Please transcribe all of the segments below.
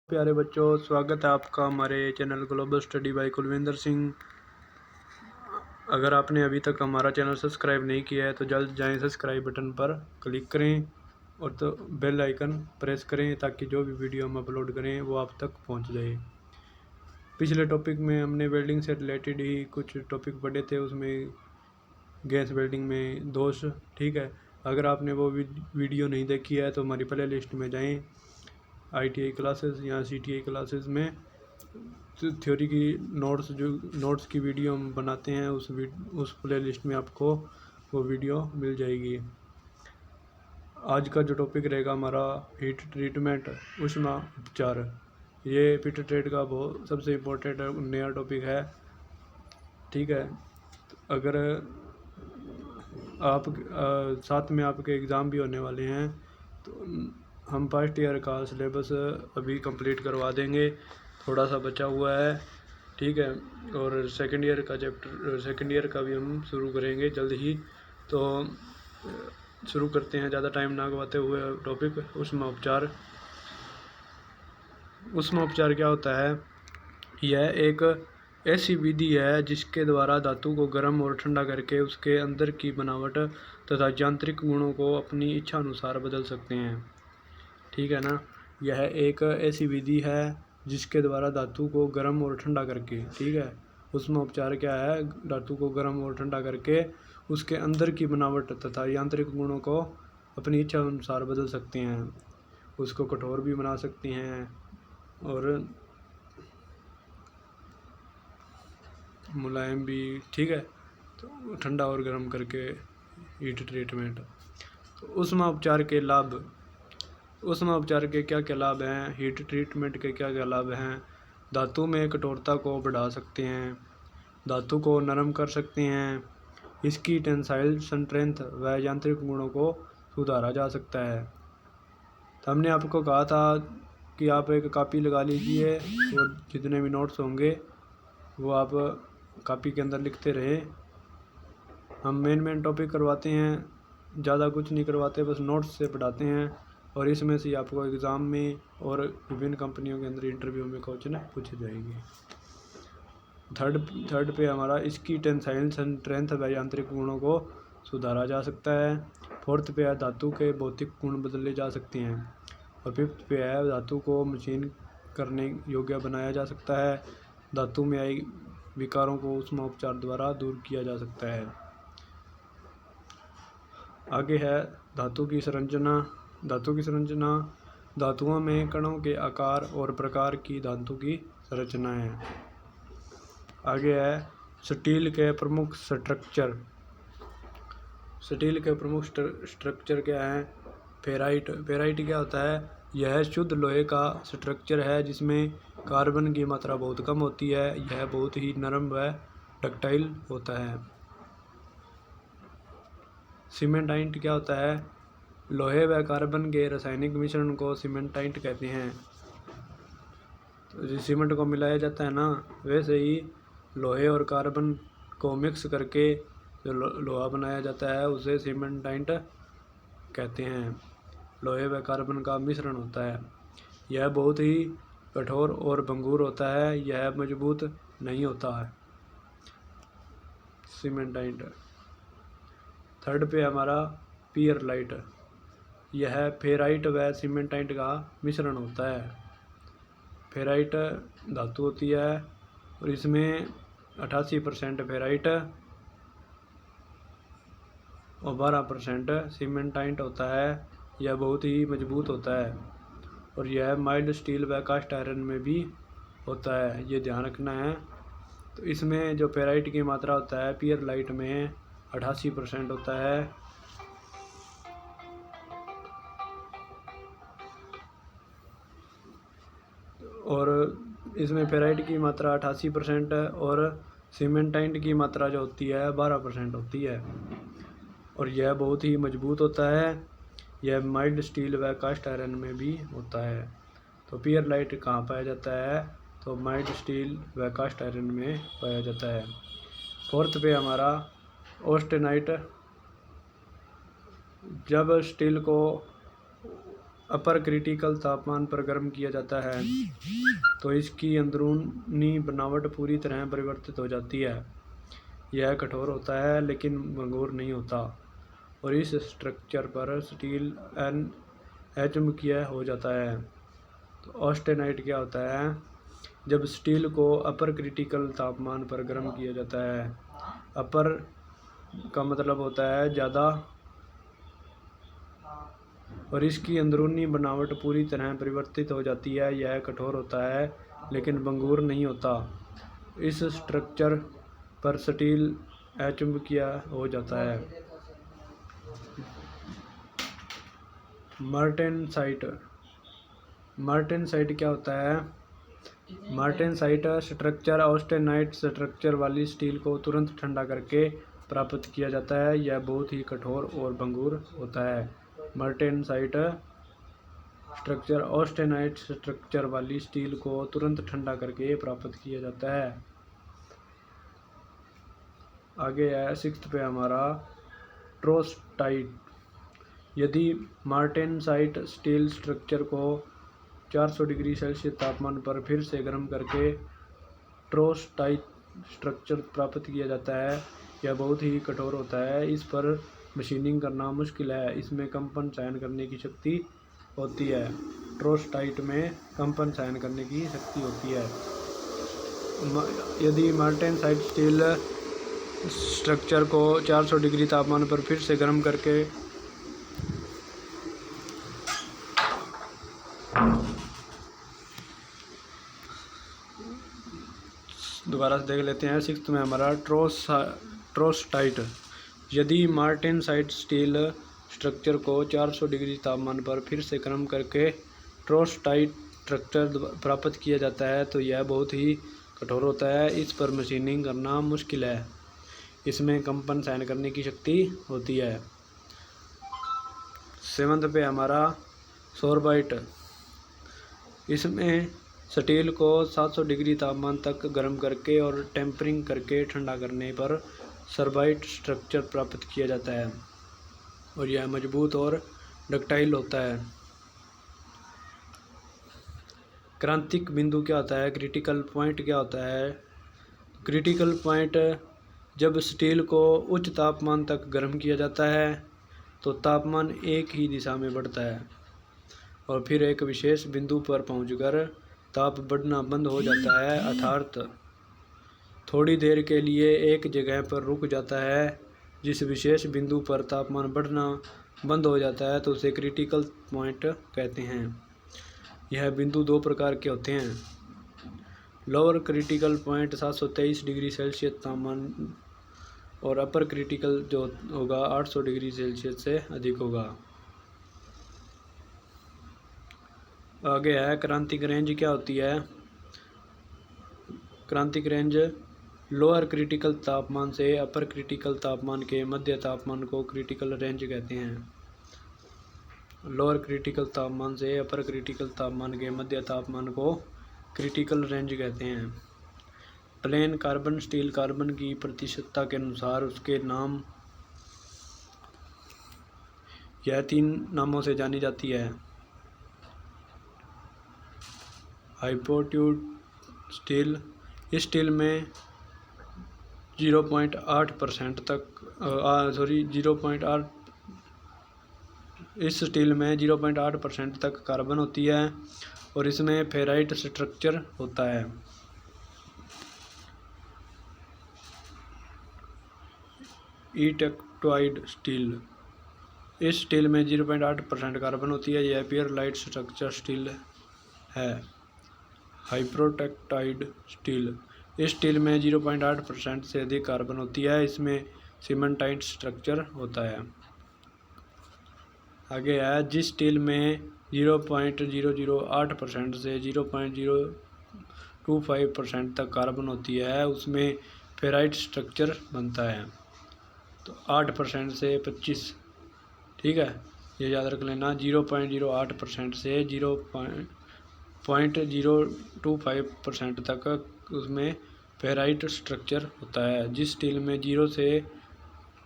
प्यारे बच्चों, स्वागत है आपका हमारे channel global study by Kulvinder Singh. अगर आपने अभी तक हमारा चैनल सब्सक्राइब नहीं किया है तो जल्द जाएं, सब्सक्राइब बटन पर क्लिक करें और तो बेल आइकन प्रेस करें ताकि जो भी वीडियो हम अपलोड करें वो आप तक पहुंच जाए। पिछले टॉपिक में हमने वेल्डिंग से रिलेटेड ही कुछ टॉपिक पढ़े थे, उसमें गैस वेल्डिंग में दोष। ठीक है, अगर आपने वो वीडियो नहीं देखी है तो हमारी प्ले लिस्ट में जाएँ, ITI क्लासेस या CTI क्लासेस में थ्योरी की नोट्स की वीडियो हम बनाते हैं, उस प्ले लिस्ट में आपको वो वीडियो मिल जाएगी। आज का जो टॉपिक रहेगा हमारा हीट ट्रीटमेंट, ऊष्मा उपचार। ये हीट ट्रीट का बहुत सबसे इम्पोर्टेंट नया टॉपिक है। ठीक है, अगर आप साथ में आपके एग्ज़ाम भी होने वाले हैं तो हम फर्स्ट ईयर का सिलेबस अभी कंप्लीट करवा देंगे, थोड़ा सा बचा हुआ है। ठीक है, और सेकेंड ईयर का भी हम शुरू करेंगे जल्द ही। तो शुरू करते हैं ज़्यादा टाइम ना गवाते हुए टॉपिक ऊष्मा उपचार। ऊष्मा उपचार क्या होता है? यह एक ऐसी विधि है जिसके द्वारा धातु को गर्म और ठंडा करके उसके अंदर की बनावट तथा यांत्रिक गुणों को अपनी इच्छा अनुसार बदल सकते हैं। ठीक है ना, यह एक ऐसी विधि है जिसके द्वारा धातु को गर्म और ठंडा करके, ठीक है, ऊष्मा उपचार क्या है? धातु को गर्म और ठंडा करके उसके अंदर की बनावट तथा यांत्रिक गुणों को अपनी इच्छा अनुसार बदल सकते हैं। उसको कठोर भी बना सकते हैं और मुलायम भी। ठीक है, तो ठंडा और गर्म करके हीट ट्रीटमेंट। तो ऊष्मा उपचार के लाभ, ऊष्मा उपचार के क्या क्या लाभ हैं, हीट ट्रीटमेंट के क्या क्या लाभ हैं? धातु में कठोरता को बढ़ा सकते हैं, धातु को नरम कर सकते हैं, इसकी टेंसाइल स्ट्रेंथ व यांत्रिक गुणों को सुधारा जा सकता है। तो हमने आपको कहा था कि आप एक कॉपी लगा लीजिए और जितने भी नोट्स होंगे वो आप कॉपी के अंदर लिखते रहे। हम मेन टॉपिक करवाते हैं, ज़्यादा कुछ नहीं करवाते, बस नोट्स से पढ़ाते हैं और इसमें से आपको एग्ज़ाम में और विभिन्न कंपनियों के अंदर इंटरव्यू में क्वेश्चन पूछे जाएंगे। थर्ड पे हमारा इसकी टेंसाइल स्ट्रेंथ व यांत्रिक गुणों को सुधारा जा सकता है। फोर्थ पे है धातु के भौतिक गुण बदले जा सकते हैं। और फिफ्थ पे है धातु को मशीन करने योग्य बनाया जा सकता है। धातु में आई विकारों को ऊष्मा उपचार द्वारा दूर किया जा सकता है। आगे है धातु की संरचना। धातु की संरचना, धातुओं में कणों के आकार और प्रकार की धातु की संरचना है। आगे है स्टील के प्रमुख स्ट्रक्चर। स्टील के प्रमुख स्ट्रक्चर क्या है? फेराइट। फेराइट क्या होता है? यह शुद्ध लोहे का स्ट्रक्चर है जिसमें कार्बन की मात्रा बहुत कम होती है। यह बहुत ही नरम व डक्टाइल होता है। सीमेंटाइट क्या होता है? लोहे व कार्बन के रासायनिक मिश्रण को सीमेंटाइट कहते हैं। तो जिस सीमेंट को मिलाया जाता है ना, वैसे ही लोहे और कार्बन को मिक्स करके जो लोहा बनाया जाता है उसे सीमेंटाइट कहते हैं। लोहे व कार्बन का मिश्रण होता है। यह बहुत ही कठोर और भंगुर होता है, यह मजबूत नहीं होता है सीमेंटाइट। थर्ड पे हमारा पियरलाइट। यह फेराइट व सीमेंटाइट का मिश्रण होता है। फेराइट धातु होती है और इसमें 88% फेराइट और 12% सीमेंटाइट होता है। यह बहुत ही मजबूत होता है और यह माइल्ड स्टील व कास्ट आयरन में भी होता है, ये ध्यान रखना है। तो इसमें जो फेराइट की मात्रा होता है पियरलाइट में 88% होता है। और इसमें फेराइट की मात्रा 88% और सीमेंटाइट की मात्रा जो होती है 12% होती है और यह बहुत ही मजबूत होता है। यह माइल्ड स्टील व कास्ट आयरन में भी होता है। तो पियरलाइट कहाँ पाया जाता है? तो माइल्ड स्टील व कास्ट आयरन में पाया जाता है। फोर्थ पे हमारा ऑस्टेनाइट। जब स्टील को अपर क्रिटिकल तापमान पर गर्म किया जाता है तो इसकी अंदरूनी बनावट पूरी तरह परिवर्तित हो जाती है। यह कठोर होता है लेकिन भंगुर नहीं होता और इस स्ट्रक्चर पर स्टील अचुंबकीय हो जाता है। तो ऑस्टेनाइट क्या होता है? जब स्टील को अपर क्रिटिकल तापमान पर गर्म किया जाता है, अपर का मतलब होता है ज़्यादा, और इसकी अंदरूनी बनावट पूरी तरह परिवर्तित हो जाती है। यह कठोर होता है लेकिन भंगुर नहीं होता। इस स्ट्रक्चर पर स्टील अचुंबकीय हो जाता है। मार्टेनसाइट। मार्टेनसाइट क्या होता है? मार्टेनसाइट स्ट्रक्चर ऑस्टेनाइट स्ट्रक्चर वाली स्टील को तुरंत ठंडा करके प्राप्त किया जाता है। यह बहुत ही कठोर और भंगुर होता है। मार्टेनसाइट स्ट्रक्चर ऑस्टेनाइट स्ट्रक्चर वाली स्टील को तुरंत ठंडा करके प्राप्त किया जाता है। आगे है 6th पे हमारा ट्रोस्टाइट। यदि मार्टेनसाइट स्टील स्ट्रक्चर को 400 डिग्री सेल्सियस तापमान पर फिर से गर्म करके ट्रोस्टाइट स्ट्रक्चर प्राप्त किया जाता है, यह बहुत ही कठोर होता है। इस पर मशीनिंग करना मुश्किल है। इसमें कंपन सहन करने की शक्ति होती है। ट्रोस्टाइट में कंपन सहन करने की शक्ति होती है। यदि मार्टेनसाइट स्टील स्ट्रक्चर को 400 डिग्री तापमान पर फिर से गर्म करके दोबारा से देख लेते हैं। 6th में हमारा ट्रोस्टाइट। यदि मार्टेनसाइट स्टील स्ट्रक्चर को 400 डिग्री तापमान पर फिर से गर्म करके ट्रोस्टाइट स्ट्रक्चर प्राप्त किया जाता है तो यह बहुत ही कठोर होता है। इस पर मशीनिंग करना मुश्किल है। इसमें कंपन सहन करने की शक्ति होती है। 7th पे हमारा सोरबाइट। इसमें स्टील को 700 डिग्री तापमान तक गर्म करके और टेम्परिंग करके ठंडा करने पर सोरबाइट स्ट्रक्चर प्राप्त किया जाता है और यह मजबूत और डक्टाइल होता है। क्रांतिक बिंदु क्या होता है? क्रिटिकल पॉइंट क्या होता है? क्रिटिकल पॉइंट जब स्टील को उच्च तापमान तक गर्म किया जाता है तो तापमान एक ही दिशा में बढ़ता है और फिर एक विशेष बिंदु पर पहुंचकर ताप बढ़ना बंद हो जाता है, अर्थात थोड़ी देर के लिए एक जगह पर रुक जाता है। जिस विशेष बिंदु पर तापमान बढ़ना बंद हो जाता है तो उसे क्रिटिकल पॉइंट कहते हैं। यह बिंदु दो प्रकार के होते हैं। Lower critical point 723 degree Celsius तापमान और अपर क्रिटिकल जो होगा 800 डिग्री सेल्सियस से अधिक होगा। आगे है क्रांतिक रेंज क्या होती है? क्रांतिक रेंज लोअर क्रिटिकल तापमान से अपर क्रिटिकल तापमान के मध्य तापमान को क्रिटिकल रेंज कहते हैं। लोअर क्रिटिकल तापमान से अपर क्रिटिकल तापमान के मध्य तापमान को क्रिटिकल रेंज कहते हैं। प्लेन कार्बन स्टील कार्बन की प्रतिशतता के अनुसार उसके नाम, यह 3 नामों से जानी जाती है। हाइपोट्यूड स्टील। इस स्टील में 0.8% तक 0.8 इस स्टील में 0.8% तक कार्बन होती है और इसमें फेराइट स्ट्रक्चर होता है। ईटेक्टोइड स्टील। इस स्टील में 0.8% कार्बन होती है। यह प्योर लाइट स्ट्रक्चर स्टील है। हाइपोटेक्टाइड स्टील। इस स्टील में 0.8% से अधिक कार्बन होती है। इसमें सीमेंटाइट स्ट्रक्चर होता है। आगे है जिस स्टील में 0.008% से 0.025% तक कार्बन होती है उसमें फेराइट स्ट्रक्चर बनता है। तो 8% से 25, ठीक है, ये याद रख लेना। 0.08% से 0.025% तक उसमें फेराइट स्ट्रक्चर होता है। जिस स्टील में 0 से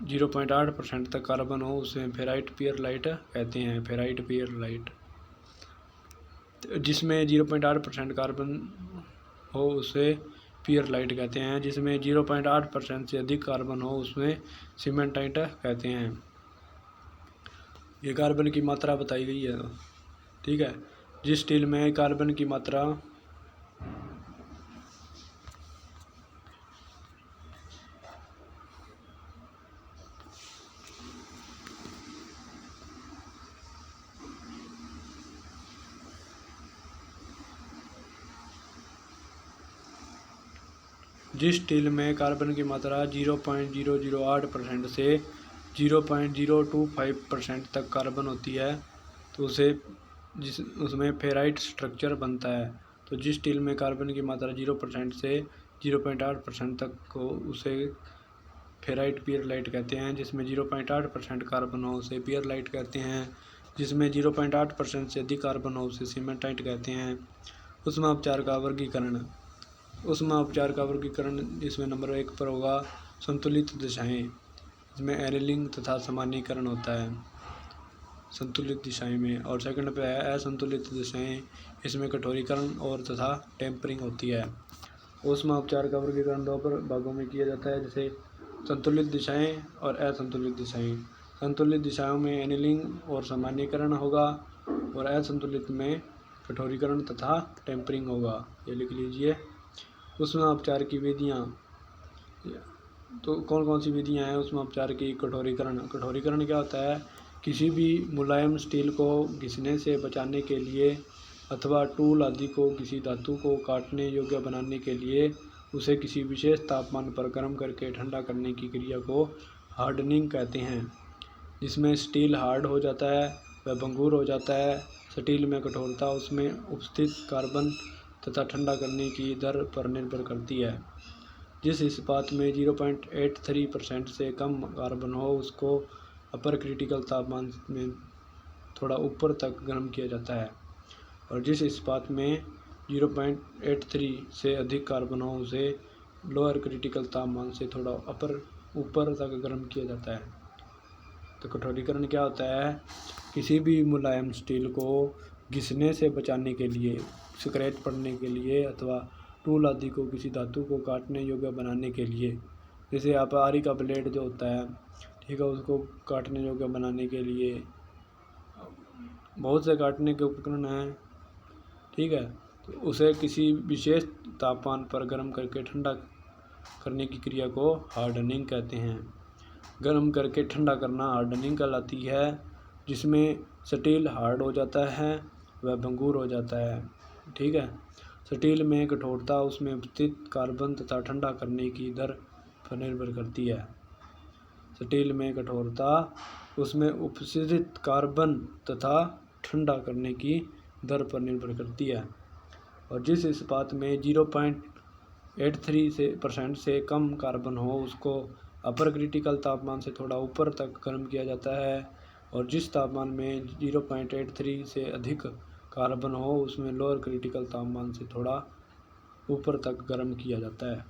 0.8% तक कार्बन हो उसे फेराइट पियरलाइट कहते हैं। फेराइट पियरलाइट। जिसमें 0.8% कार्बन हो उसे पियर लाइट कहते हैं। जिसमें 0.8% से अधिक कार्बन हो उसमें सीमेंटाइट कहते हैं। ये कार्बन की मात्रा बताई गई है, ठीक है। जिस स्टील में कार्बन की मात्रा जिस स्टील में कार्बन की मात्रा 0.008% से 0.025% तक कार्बन होती है तो उसमें फेराइट स्ट्रक्चर बनता है। तो जिस स्टील में कार्बन की मात्रा 0% से 0.8% तक हो उसे फेराइट पियर लाइट कहते हैं। जिसमें 0.8% कार्बन हो उसे पियर लाइट कहते हैं। जिसमें 0.8% से अधिक कार्बन हो उसे सीमेंटाइट कहते हैं। ऊष्मा उपचार का वर्गीकरण। ऊष्मा उपचार का वर्गीकरण इसमें नंबर 1 पर होगा संतुलित दिशाएं। इसमें एनेलिंग तथा सामान्यीकरण होता है संतुलित दिशाएं में। और सेकंड पे है असंतुलित दिशाएं। इसमें कठोरीकरण और तथा टेम्परिंग होती है। ऊष्मा उपचार का वर्गीकरण 2 भागों में किया जाता है, जैसे संतुलित दिशाएं और असंतुलित दिशाएं। संतुलित दिशाओं में एनेलिंग और सामान्यीकरण होगा और असंतुलित में कठोरीकरण तथा टेम्परिंग होगा। ये लिख लीजिए। ऊष्मा उपचार की विधियाँ, तो कौन कौन सी विधियाँ हैं ऊष्मा उपचार की। कठोरीकरण। कठोरीकरण क्या होता है, किसी भी मुलायम स्टील को घिसने से बचाने के लिए अथवा टूल आदि को किसी धातु को काटने योग्य बनाने के लिए उसे किसी विशेष तापमान पर गर्म करके ठंडा करने की क्रिया को हार्डनिंग कहते हैं। जिसमें स्टील हार्ड हो जाता है वह भंगुर हो जाता है। स्टील में कठोरता उसमें उपस्थित कार्बन तथा ठंडा करने की दर पर निर्भर करती है। जिस इस्पात में 0.83% से कम कार्बन हो उसको अपर क्रिटिकल तापमान में थोड़ा ऊपर तक गर्म किया जाता है और जिस इस्पात में 0.83 से अधिक कार्बन हो उसे लोअर क्रिटिकल तापमान से थोड़ा ऊपर तक गर्म किया जाता है। तो कठोरीकरण क्या होता है, किसी भी मुलायम स्टील को घिसने से बचाने के लिए, स्क्रैच पड़ने के लिए अथवा टूल आदि को किसी धातु को काटने योग्य बनाने के लिए, जैसे आप आरी का ब्लेड जो होता है, ठीक है, उसको काटने योग्य बनाने के लिए बहुत से काटने के उपकरण हैं, ठीक है। तो उसे किसी विशेष तापमान पर गर्म करके ठंडा करने की क्रिया को हार्डनिंग कहते हैं। गर्म करके ठंडा करना हार्डनिंग कहलाती है। जिसमें स्टील हार्ड हो जाता है वह भंगुर हो जाता है, ठीक है। स्टील में कठोरता उसमें उपस्थित कार्बन तथा ठंडा करने की दर पर निर्भर करती है। स्टील में कठोरता उसमें उपस्थित कार्बन तथा ठंडा करने की दर पर निर्भर करती है। और जिस इस्पात में 0.83% से कम कार्बन हो उसको अपर क्रिटिकल तापमान से थोड़ा ऊपर तक गर्म किया जाता है और जिस तापमान में 0.83 से अधिक कार्बन हो उसमें लोअर क्रिटिकल तापमान से थोड़ा ऊपर तक गर्म किया जाता है।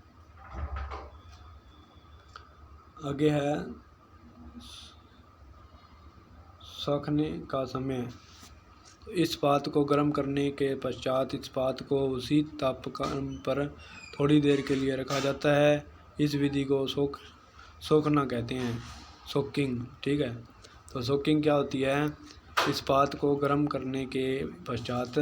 आगे है सूखने का समय। इस्पात को गर्म करने के पश्चात इस्पात को उसी तापमान पर थोड़ी देर के लिए रखा जाता है। इस विधि को सोखना कहते हैं, सोकिंग, ठीक है। तो सोकिंग क्या होती है, इस्पात को गर्म करने के पश्चात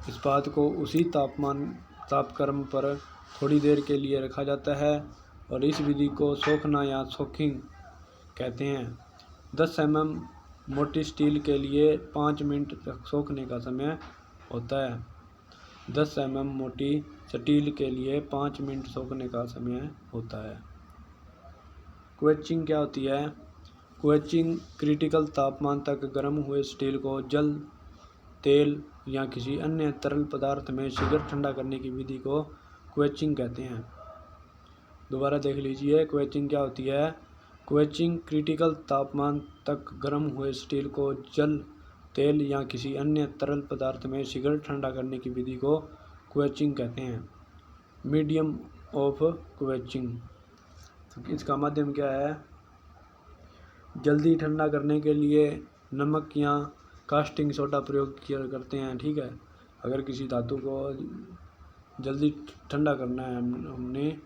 इस्पात को उसी तापक्रम पर थोड़ी देर के लिए रखा जाता है और इस विधि को सोखना या सोकिंग कहते हैं। 10 mm मोटी स्टील के लिए 5 मिनट तक सोखने का समय होता है। 10 mm मोटी स्टील के लिए 5 मिनट सोखने का समय होता है। क्वेचिंग क्या होती है, क्वेचिंग क्रिटिकल तापमान तक गर्म हुए स्टील को जल, तेल या किसी अन्य तरल पदार्थ में शीघ्र ठंडा करने की विधि को क्वेचिंग कहते हैं। दोबारा देख लीजिए, क्वेचिंग क्या होती है, क्वेचिंग क्रिटिकल तापमान तक गर्म हुए स्टील को जल, तेल या किसी अन्य तरल पदार्थ में शीघ्र ठंडा करने की विधि को क्वेचिंग कहते हैं। मीडियम ऑफ क्वेचिंग, तो इसका माध्यम क्या है, जल्दी ठंडा करने के लिए नमक या कास्टिंग सोडा प्रयोग किया करते हैं, ठीक है। अगर किसी धातु को जल्दी ठंडा करना है, हमने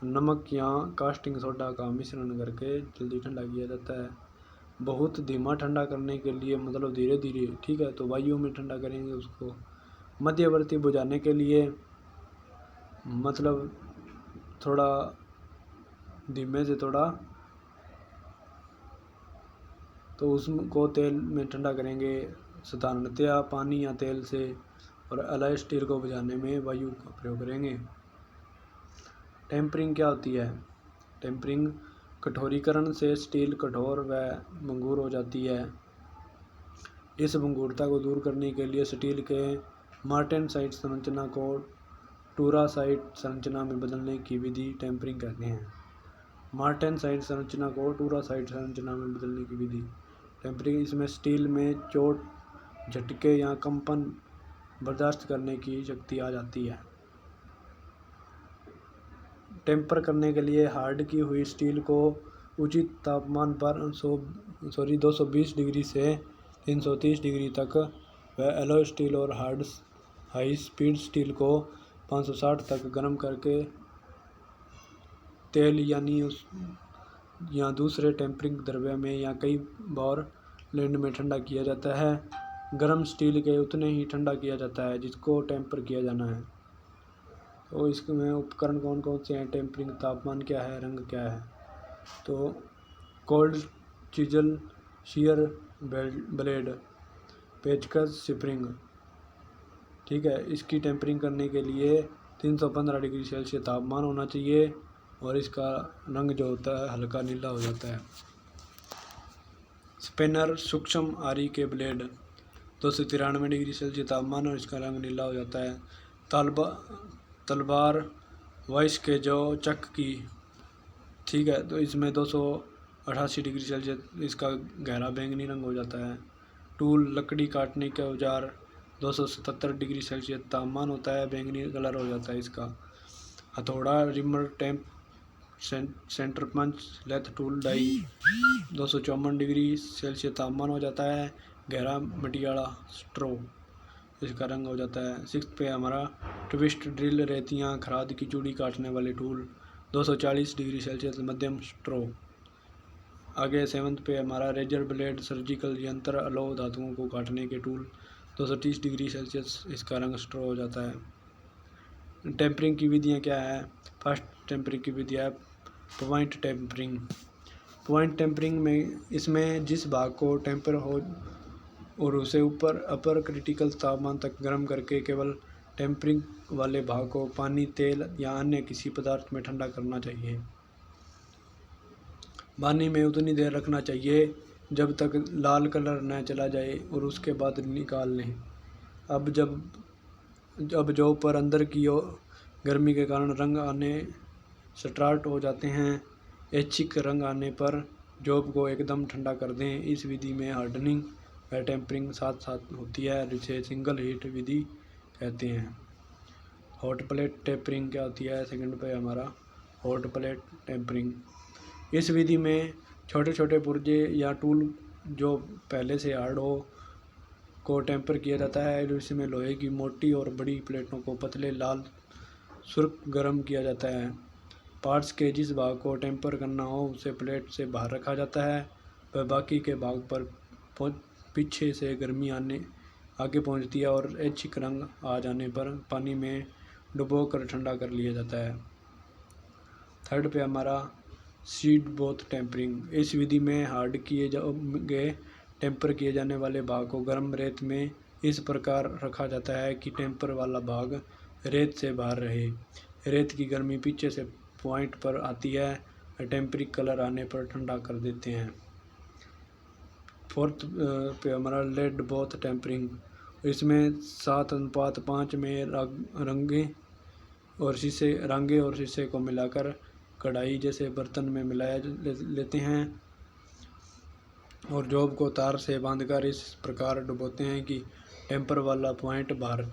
नमक या कास्टिंग सोडा का मिश्रण करके जल्दी ठंडा किया जाता है। बहुत धीमा ठंडा करने के लिए, मतलब धीरे धीरे, ठीक है, तो वायु में ठंडा करेंगे उसको। मध्यवर्ती बुझाने के लिए, मतलब थोड़ा धीमे से थोड़ा, तो उसको तेल में ठंडा करेंगे साधारणतया पानी या तेल से। और अलॉय स्टील को बुझाने में वायु का प्रयोग करेंगे। टेम्परिंग क्या होती है? टेम्परिंग कठोरीकरण से स्टील कठोर व भंगुर हो जाती है। इस भंगुरता को दूर करने के लिए स्टील के मार्टेनसाइट संरचना को टूरासाइट संरचना में बदलने की विधि टेम्परिंग कहते हैं। मार्टेनसाइट संरचना को टूरासाइट संरचना में बदलने की विधि टेम्परिंग। इसमें स्टील में चोट, झटके या कंपन बर्दाश्त करने की शक्ति आ जाती है। टेम्पर करने के लिए हार्ड की हुई स्टील को उचित तापमान पर 220 डिग्री से 330 डिग्री तक व एलॉय स्टील और हाई स्पीड स्टील को 560 तक गर्म करके तेल या दूसरे टेम्परिंग द्रव्य में या कई बार लैंड में ठंडा किया जाता है। गर्म स्टील के उतने ही ठंडा किया जाता है जिसको टेम्पर किया जाना है। तो इसमें उपकरण कौन कौन से हैं? टेम्परिंग, तापमान क्या है, रंग क्या है? तो कोल्ड चिजल, शियर ब्लेड, पेचकस, स्प्रिंग, ठीक है। इसकी टेम्परिंग करने के लिए 315 डिग्री सेल्सियस तापमान होना चाहिए और इसका रंग जो होता है हल्का नीला हो जाता है। स्पिनर, सूक्ष्म आरी के ब्लेड, 293 डिग्री सेल्सियस तापमान और इसका रंग नीला हो जाता है। तलवार, वॉइस के जो चक की, ठीक है, तो इसमें 288 डिग्री सेल्सियस इसका गहरा बैंगनी रंग हो जाता है। टूल, लकड़ी काटने के औजार, 277 डिग्री सेल्सियस तापमान होता है, बैंगनी कलर हो जाता है इसका। हथौड़ा, reamer, temp, centre punch, lathe tool, die, 254 degree Celsius तापमान हो जाता है, गहरा मटियाला स्ट्रो, इसका रंग हो जाता है। 6 पे हमारा ट्विस्ट ड्रिल, रेतियाँ, खराद की चूड़ी काटने वाले टूल, 240 डिग्री सेल्सियस मध्यम स्ट्रो। आगे 7 पे हमारा रेजर ब्लेड, सर्जिकल यंत्र, अलोह धातुओं को काटने के टूल, 230 डिग्री सेल्सियस इसका रंग स्ट्रो हो जाता है। टेम्परिंग की विधियाँ क्या है? फर्स्ट टेम्परिंग की विधि है पॉइंट टेम्परिंग। पॉइंट टेम्परिंग में इसमें जिस भाग को टेम्पर हो और उसे ऊपर अपर क्रिटिकल तापमान तक गर्म करके केवल टेम्परिंग वाले भाग को पानी, तेल या अन्य किसी पदार्थ में ठंडा करना चाहिए। पानी में उतनी देर रखना चाहिए जब तक लाल कलर न चला जाए और उसके बाद निकाल लें। अब जो ऊपर अंदर की ओर गर्मी के कारण रंग आने स्टार्ट हो जाते हैं, ऐच्छिक रंग आने पर जॉब को एकदम ठंडा कर दें। इस विधि में हार्डनिंग व टेम्परिंग साथ साथ होती है, जिसे सिंगल हीट विधि कहते हैं। हॉट प्लेट टेम्परिंग क्या होती है? सेकंड पे हमारा हॉट प्लेट टेम्परिंग। इस विधि में छोटे छोटे पुर्जे या टूल जो पहले से हार्ड हो को टेम्पर किया जाता है। इसमें लोहे की मोटी और बड़ी प्लेटों को पतले लाल सुर्ख गर्म किया जाता है। पार्ट्स के जिस भाग को टेम्पर करना हो उसे प्लेट से बाहर रखा जाता है वह बाकी के भाग पर पीछे से गर्मी आगे पहुंचती है और ऐच्छिक रंग आ जाने पर पानी में डुबो कर ठंडा कर लिया जाता है। थर्ड पे हमारा सीड बोथ टेम्परिंग। इस विधि में हार्ड किए गए टेम्पर किए जाने वाले भाग को गर्म रेत में इस प्रकार रखा जाता है कि टेम्पर वाला भाग रेत से बाहर रहे। रेत की गर्मी पीछे से पॉइंट पर आती है, टेम्परिंग कलर आने पर ठंडा कर देते हैं। फोर्थ पे हमारा लेड बोथ टेम्परिंग। इसमें 7:5 में रंगे और शीशे को मिलाकर कढ़ाई जैसे बर्तन में मिलाया लेते हैं और जॉब को तार से बांधकर इस प्रकार डुबोते हैं कि टेम्पर वाला पॉइंट बाहर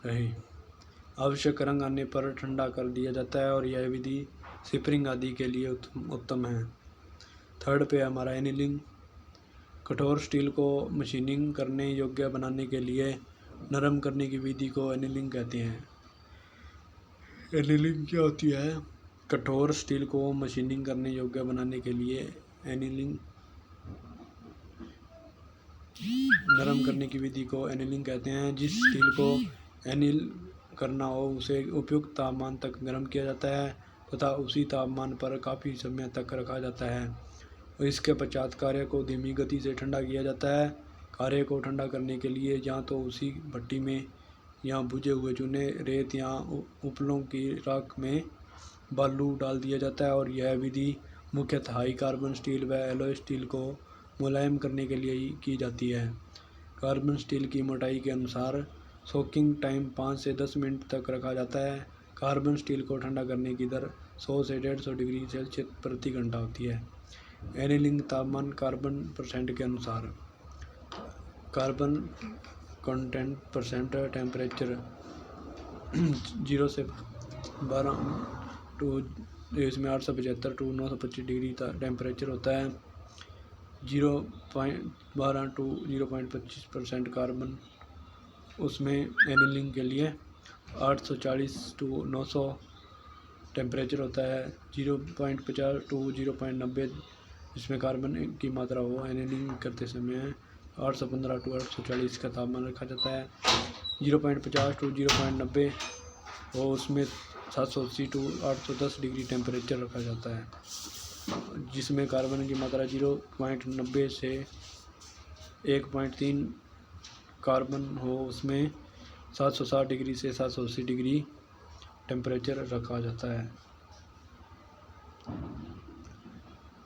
रहे। आवश्यक रंग आने पर ठंडा कर दिया जाता है और यह विधि स्प्रिंग आदि के लिए उत्तम है। थर्ड पे हमारा एनीलिंग। कठोर स्टील को मशीनिंग करने योग्य बनाने के लिए नरम करने की विधि को एनीलिंग कहते हैं। एनीलिंग क्या होती है? कठोर स्टील को मशीनिंग करने योग्य बनाने के लिए एनीलिंग नरम करने की विधि को एनीलिंग कहते हैं। जिस स्टील को एनील करना हो उसे उपयुक्त तापमान तक गर्म किया जाता है तथा उसी तापमान पर काफ़ी समय तक रखा जाता है और इसके पश्चात कार्य को धीमी गति से ठंडा किया जाता है। कार्य को ठंडा करने के लिए या तो उसी भट्टी में या बुझे हुए चूने, रेत या उपलों की राख में बालू डाल दिया जाता है और यह विधि मुख्यतः हाई कार्बन स्टील व एलॉय स्टील को मुलायम करने के लिए ही की जाती है। कार्बन स्टील की मोटाई के अनुसार सोकिंग टाइम 5 से 10 मिनट तक रखा जाता है। कार्बन स्टील को ठंडा करने की दर 100 से 150 डिग्री सेल्सियस प्रति घंटा होती है। एनीलिंग तापमान कार्बन परसेंट के अनुसार कार्बन कंटेंट परसेंट टेम्परेचर 0 से 12 टू इसमें 875 टू 925 डिग्री टेम्परेचर होता है। 0.12 टू 0.25% कार्बन उसमें एनीलिंग के लिए 840 टू 900 टेम्परेचर होता है। 0.50 टू 0.90 इसमें कार्बन की मात्रा हो एनीलिंग करते समय 815 टू 840 का तापमान रखा जाता है। 0.50 टू 0.90 हो उसमें 780 टू 810 डिग्री टेम्परेचर रखा जाता है। जिसमें कार्बन की मात्रा 0.90 से 1.3 कार्बन हो उसमें 760 डिग्री से 780 डिग्री टेम्परेचर रखा जाता है।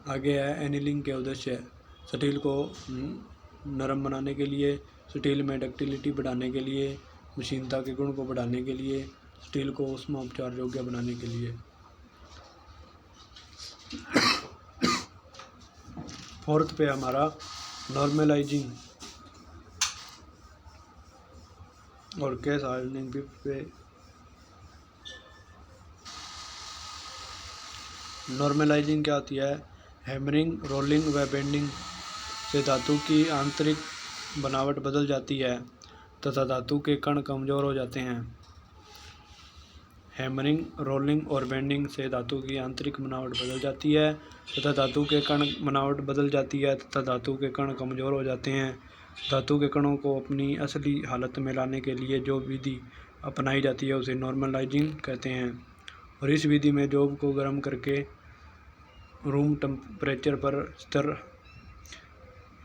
आगे है एनीलिंग के उद्देश्य। स्टील को नरम बनाने के लिए, स्टील में डक्टिलिटी बढ़ाने के लिए, मशीनता के गुण को बढ़ाने के लिए, स्टील को ऊष्मा उपचार योग्य बनाने के लिए। फोर्थ पे हमारा नॉर्मलाइजिंग और केस हार्डनिंग पे नॉर्मलाइजिंग क्या होती है? हैमरिंग, रोलिंग व बेंडिंग से धातु की आंतरिक बनावट बदल जाती है तथा धातु के कण कमजोर हो जाते हैं। हैमरिंग, रोलिंग और बेंडिंग से धातु की आंतरिक बनावट बदल जाती है तथा धातु के कण बनावट बदल जाती है तथा धातु के कण कमजोर हो जाते हैं। धातु के कणों को अपनी असली हालत में लाने के लिए जो विधि अपनाई जाती है उसे नॉर्मलाइजिंग कहते हैं और इस विधि में जॉब को गर्म करके रूम टेम्परेचर पर स्थिर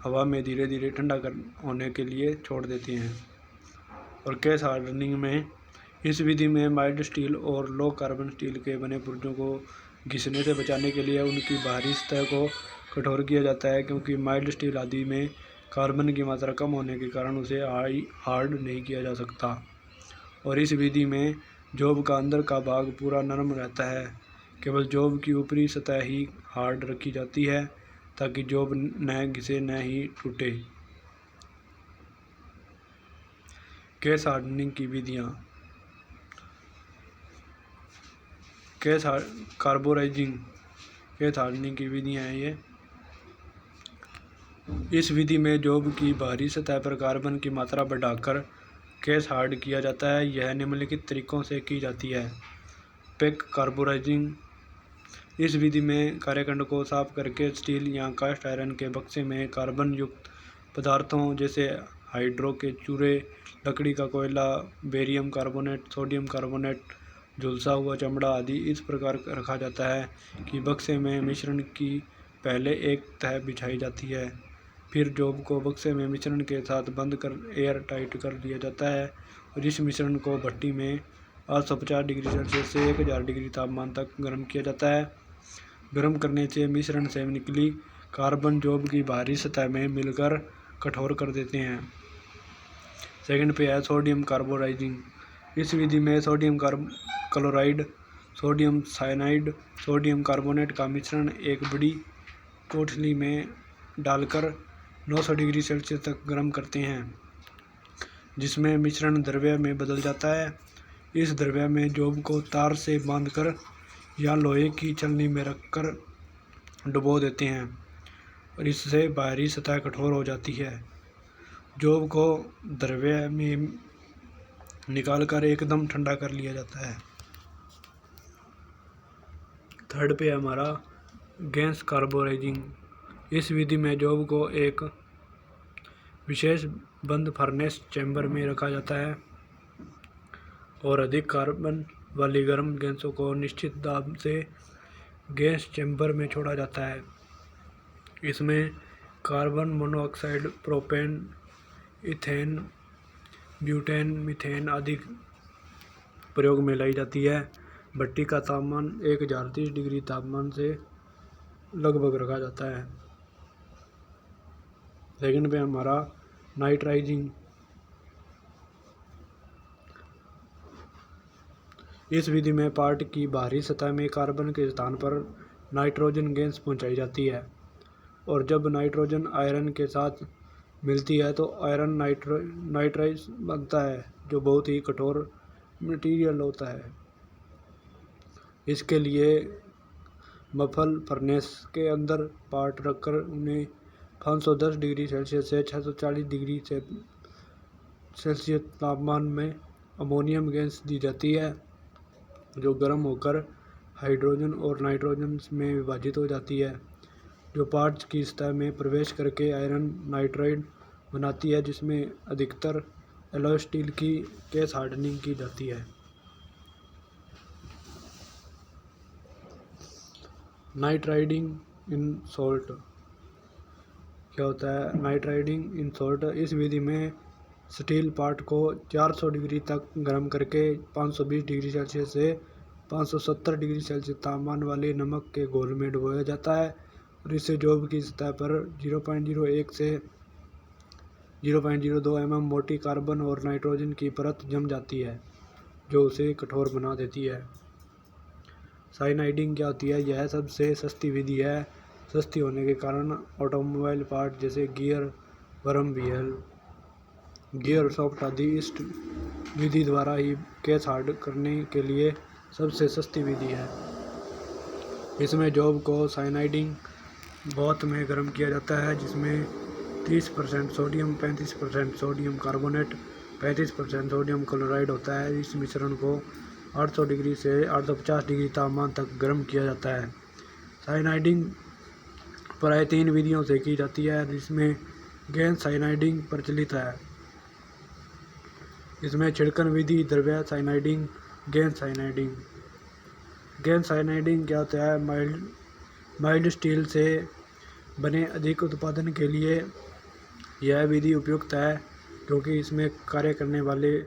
हवा में धीरे धीरे ठंडा होने के लिए छोड़ देते हैं। और केस हार्डनिंग में इस विधि में माइल्ड स्टील और लो कार्बन स्टील के बने पुर्जों को घिसने से बचाने के लिए उनकी बाहरी सतह को कठोर किया जाता है क्योंकि माइल्ड स्टील आदि में कार्बन की मात्रा कम होने के कारण उसे हार्ड नहीं किया जा सकता और इस विधि में जॉब का अंदर का भाग पूरा नरम रहता है। केवल जॉब की ऊपरी सतह ही हार्ड रखी जाती है ताकि जॉब न घिसे न ही टूटे। केस हार्डनिंग की विधियाँ। केस कार्बोराइजिंग केस हार्डनिंग की विधियाँ हैं ये। इस विधि में जॉब की बाहरी सतह पर कार्बन की मात्रा बढ़ाकर केस हार्ड किया जाता है। यह निम्नलिखित तरीकों से की जाती है। Pack carburising. इस विधि में कार्यखंड को साफ करके स्टील या कास्ट आयरन के बक्से में कार्बन युक्त पदार्थों जैसे हाइड्रो के चूरे, लकड़ी का कोयला, बेरियम कार्बोनेट, सोडियम कार्बोनेट, झुलसा हुआ चमड़ा आदि इस प्रकार रखा जाता है कि बक्से में मिश्रण की पहले एक तह बिछाई जाती है। फिर जॉब को बक्से में मिश्रण के साथ बंद कर एयर टाइट कर दिया जाता है और इस मिश्रण को भट्टी में 850 डिग्री सेल्सियस से 1000 डिग्री तापमान तक गर्म किया जाता है। गर्म करने से मिश्रण से निकली कार्बन जॉब की बाहरी सतह में मिलकर कठोर कर देते हैं। सेकंड पे है सोडियम कार्बोराइजिंग। इस विधि में sodium chloride, sodium cyanide, sodium carbonate का मिश्रण एक बड़ी कोठली में डालकर 900 डिग्री सेल्सियस तक गर्म करते हैं जिसमें मिश्रण द्रव्य में बदल जाता है। इस द्रव्य में जॉब को तार से बांधकर या लोहे की छलनी में रखकर डुबो देते हैं। और इससे बाहरी सतह कठोर हो जाती है। जॉब को द्रव्य में निकालकर एकदम ठंडा कर लिया जाता है। थर्ड पे हमारा गैस कार्बोराइजिंग। इस विधि में जॉब को एक विशेष बंद फर्नेस चैम्बर में रखा जाता है और अधिक कार्बन वाली गर्म गैसों को निश्चित दाब से गैस चैम्बर में छोड़ा जाता है। इसमें carbon monoxide, propane, ethane, butane, methane आदि प्रयोग में लाई जाती है। भट्टी का तापमान 1030 डिग्री तापमान से लगभग रखा जाता है। सेकंड पे हमारा नाइट्राइजिंग। इस विधि में पार्ट की बाहरी सतह में कार्बन के स्थान पर नाइट्रोजन गैस पहुंचाई जाती है और जब नाइट्रोजन आयरन के साथ मिलती है तो आयरन नाइट्राइड बनता है, जो बहुत ही कठोर मटेरियल होता है। इसके लिए मफल फर्नेस के अंदर पार्ट रखकर उन्हें 510 डिग्री सेल्सियस से 640 डिग्री सेल्सियस तापमान में अमोनियम गैस दी जाती है, जो गर्म होकर हाइड्रोजन और नाइट्रोजन में विभाजित हो जाती है, जो पार्ट्स की सतह में प्रवेश करके आयरन नाइट्राइड बनाती है, जिसमें अधिकतर एलॉय स्टील की केस हार्डनिंग की जाती है। नाइट्राइडिंग इन सॉल्ट। क्या होता है नाइट्राइडिंग इन सॉल्ट? इस विधि में स्टील पार्ट को 400 डिग्री तक गर्म करके 520 डिग्री सेल्सियस से 570 डिग्री सेल्सियस तापमान वाले नमक के घोल में डुबोया जाता है और इससे जॉब की सतह पर 0.01 से 0.02 mm मोटी कार्बन और नाइट्रोजन की परत जम जाती है, जो उसे कठोर बना देती है। साइनाइडिंग क्या होती है? यह सबसे सस्ती विधि है। सस्ती होने के कारण ऑटोमोबाइल पार्ट जैसे gear, worm wheel, gear soft आदि इस विधि द्वारा ही केस हार्ड करने के लिए सबसे सस्ती विधि है। इसमें जॉब को साइनाइडिंग बहुत में गर्म किया जाता है, जिसमें 30% sodium, 35% sodium carbonate, 35% sodium chloride होता है। इस मिश्रण को 800 डिग्री से 850 डिग्री तापमान तक गर्म किया जाता है। साइनाइडिंग प्राय 3 विधियों से की जाती है, जिसमें गैस साइनाइडिंग प्रचलित है। इसमें छिड़कन विधि, द्रव्य cyaniding, gas cyaniding. Gas cyaniding क्या होता है? माइल्ड स्टील से बने अधिक उत्पादन के लिए यह विधि उपयुक्त है, क्योंकि इसमें कार्य करने वाले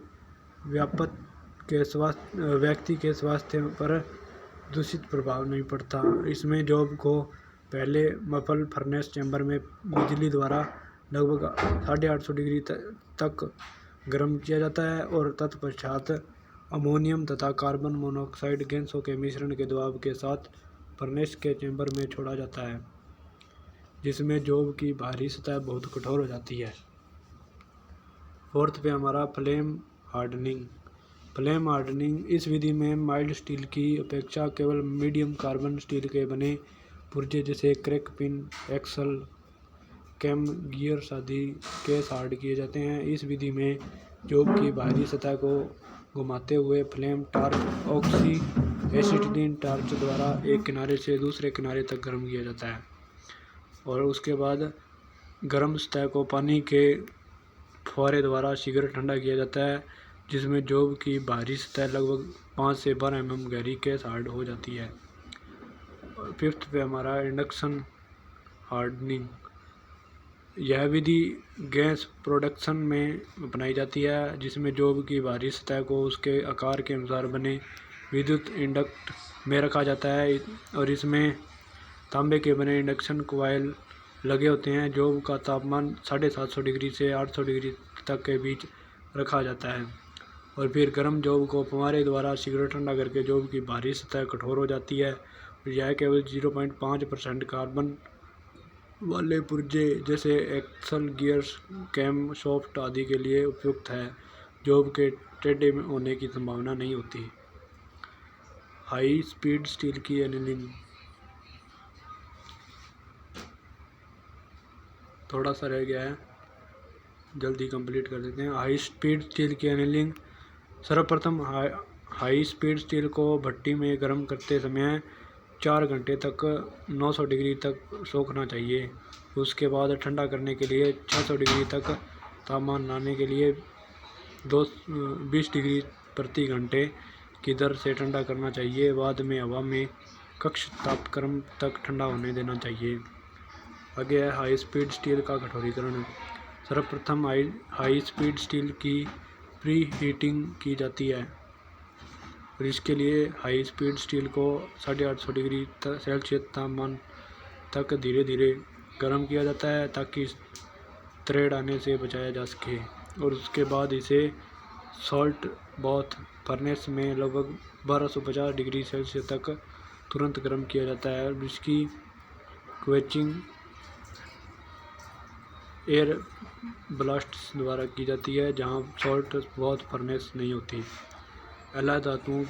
व्यक्ति के स्वास्थ्य पर दूषित प्रभाव नहीं पड़ता। इसमें जॉब को पहले मफल फर्नेस चैम्बर में बिजली द्वारा लगभग 850 डिग्री तक गर्म किया जाता है और तत्पश्चात अमोनियम तथा कार्बन मोनोऑक्साइड गैसों के मिश्रण के दबाव के साथ फर्नेस के चैम्बर में छोड़ा जाता है, जिसमें जॉब की बाहरी सतह बहुत कठोर हो जाती है। फोर्थ पे हमारा फ्लेम हार्डनिंग। फ्लेम हार्डनिंग इस विधि में माइल्ड स्टील की अपेक्षा केवल मीडियम कार्बन स्टील के बने पुर्जे जैसे crank pin, axle, cam, gears आदि केस हार्ड किए जाते हैं। इस विधि में जॉब की बाहरी सतह को घुमाते हुए flame torch, oxy acetylene torch द्वारा एक किनारे से दूसरे किनारे तक गर्म किया जाता है और उसके बाद गर्म सतह को पानी के फुहारे द्वारा शीघ्र ठंडा किया जाता है, जिसमें जॉब की बाहरी सतह लगभग 5 से 12 mm गहरी केस हार्ड हो जाती है। और फिफ्थ पे हमारा इंडक्शन हार्डनिंग। यह विधि गैस प्रोडक्शन में अपनाई जाती है, जिसमें जॉब की बाहरी सतह को उसके आकार के अनुसार बने विद्युत इंडक्ट में रखा जाता है और इसमें तांबे के बने इंडक्शन कॉइल लगे होते हैं। जॉब का तापमान 750 डिग्री से 800 डिग्री तक के बीच रखा जाता है और फिर गर्म जॉब को फुहारे द्वारा शीघ्र ठंडा करके जॉब की बाहरी सतह कठोर हो जाती है और यह केवल 0.5% कार्बन वाले पुर्जे जैसे एक्सल, गियर्स, कैम, सॉफ्ट आदि के लिए उपयुक्त है। जॉब के टेढ़े होने की संभावना नहीं होती। हाई स्पीड स्टील की एनीलिंग। थोड़ा सा रह गया है, जल्दी कंप्लीट कर देते हैं। हाई स्पीड स्टील की एनीलिंग। सर्वप्रथम हाई स्पीड स्टील को भट्टी में गर्म करते समय 4 घंटे तक 900 डिग्री तक सोखना चाहिए। उसके बाद ठंडा करने के लिए 600 डिग्री तक तापमान लाने के लिए 20 डिग्री प्रति घंटे की दर से ठंडा करना चाहिए। बाद में हवा में कक्ष तापक्रम तक ठंडा होने देना चाहिए। आगे है हाई स्पीड स्टील का कठोरीकरण। सर्वप्रथम हाई स्पीड स्टील की प्री हीटिंग की जाती है और इसके लिए हाई स्पीड स्टील को 850 डिग्री सेल्सियस तापमान तक धीरे धीरे गर्म किया जाता है ताकि थ्रेड आने से बचाया जा सके। और उसके बाद इसे सॉल्ट बाथ फर्नेस में लगभग 1250 डिग्री सेल्सियस तक तुरंत गर्म किया जाता है और इसकी क्वेचिंग एयर ब्लास्ट द्वारा की जाती है जहां सॉल्ट बाथ फर्नेस नहीं होती। एलो धातुओं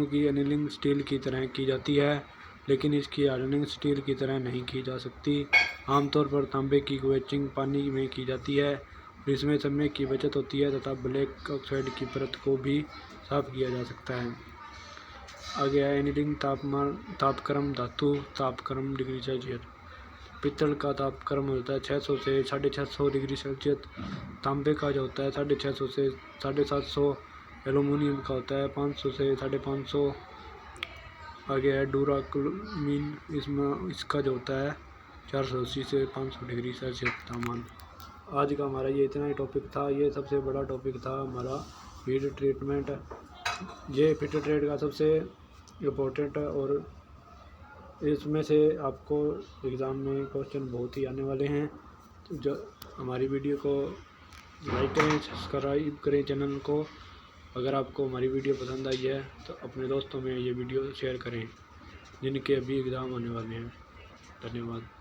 की एनीलिंग स्टील की तरह की जाती है, लेकिन इसकी हार्डनिंग स्टील की तरह नहीं की जा सकती। आमतौर पर तांबे की क्वेचिंग पानी में की जाती है और इसमें समय की बचत होती है तथा ब्लैक ऑक्साइड की परत को भी साफ किया जा सकता है। आगे है एनीलिंग तापक्रम। धातु तापक्रम डिग्री सेल्सियस। पित्तल का तापक्रम होता है 600 से 650 डिग्री सेल्सियस। तांबे का जो होता है 650 से 750। एल्यूमिनियम का होता है 500 से 550। आगे है डूराक्लोमीन। इसका जो होता है 480 से 500 डिग्री सेल्सियस तापमान। आज का हमारा ये इतना ही टॉपिक था। ये सबसे बड़ा टॉपिक था हमारा हीट ट्रीटमेंट। ये हीट ट्रीट का सबसे इम्पोर्टेंट और इसमें से आपको एग्ज़ाम में क्वेश्चन बहुत ही आने वाले हैं। तो जो हमारी वीडियो को लाइक करें, सब्सक्राइब करें चैनल को। अगर आपको हमारी वीडियो पसंद आई है तो अपने दोस्तों में ये वीडियो शेयर करें जिनके अभी एग्ज़ाम होने वाले हैं। धन्यवाद।